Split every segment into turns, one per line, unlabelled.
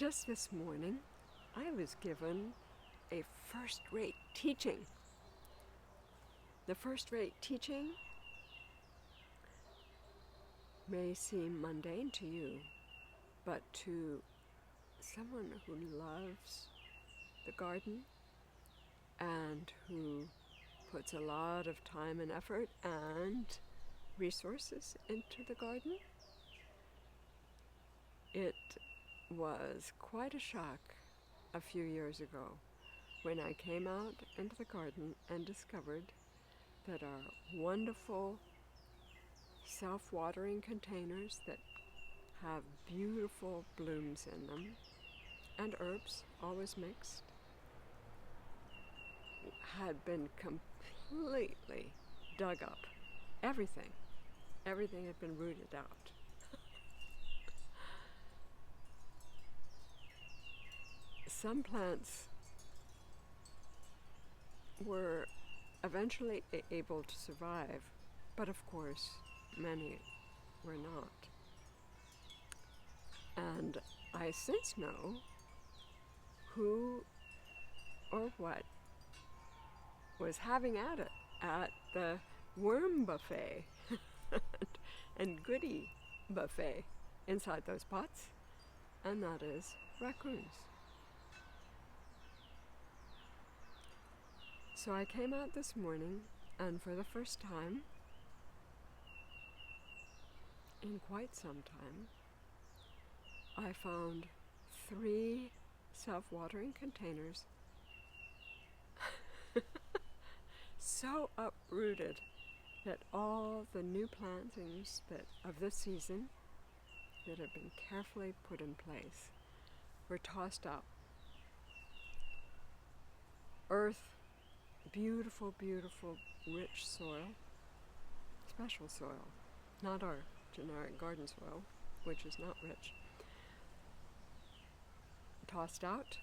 Just this morning, I was given a first-rate teaching. The first-rate teaching may seem mundane to you, but to someone who loves the garden and who puts a lot of time and effort and resources into the garden, it was quite a shock a few years ago when I came out into the garden and discovered that our wonderful self-watering containers that have beautiful blooms in them and herbs, always mixed, had been completely dug up. Everything had been rooted out. Some plants were eventually able to survive, but of course many were not. And I since know who or what was having at it at the worm buffet and goodie buffet inside those pots, and that is raccoons. So I came out this morning, and for the first time in quite some time, I found 3 self-watering containers so uprooted that all the new plantings of this season that had been carefully put in place were tossed out. Earth, beautiful, beautiful, rich soil, special soil, not our generic garden soil, which is not rich. Tossed out,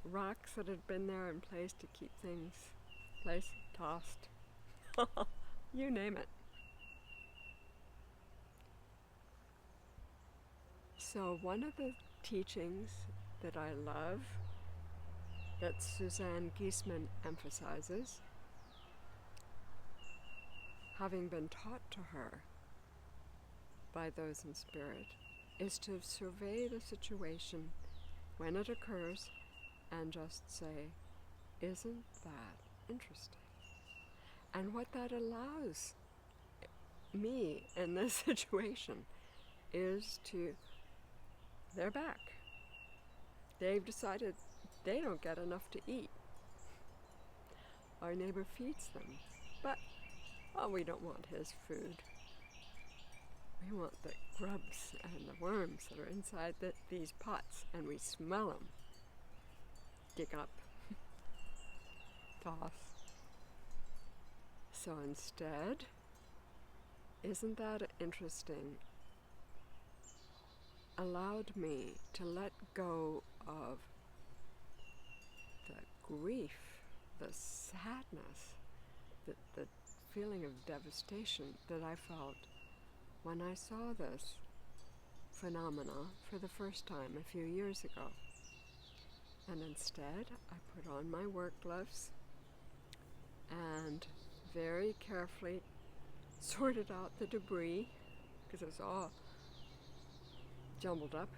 rocks that had been there in place to keep things placed, tossed, you name it. So one of the teachings that I love, that Suzanne Giesemann emphasizes, having been taught to her by those in spirit, is to survey the situation when it occurs and just say, isn't that interesting? And what that allows me in this situation is to, they're back. They've decided they don't get enough to eat. Our neighbor feeds them, but we don't want his food. We want the grubs and the worms that are inside these pots, and we smell them. Dig up, toss. So instead, isn't that interesting? Allowed me to let go of the grief, the sadness, the feeling of devastation that I felt when I saw this phenomena for the first time a few years ago. And instead, I put on my work gloves and very carefully sorted out the debris, because it was all jumbled up,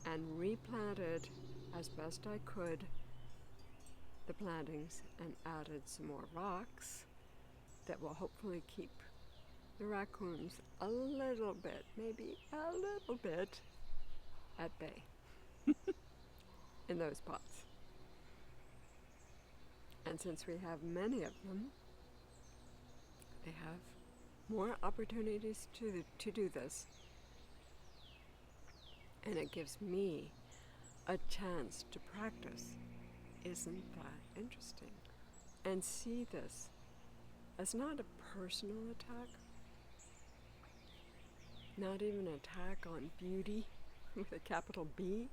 and replanted as best I could the plantings and added some more rocks that will hopefully keep the raccoons a little bit, maybe a little bit, at bay in those pots. And since we have many of them, they have more opportunities to do this. And it gives me a chance to practice. Isn't that interesting? And see this as not a personal attack, not even an attack on beauty with a capital B,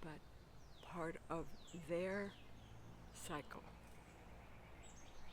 but part of their cycle.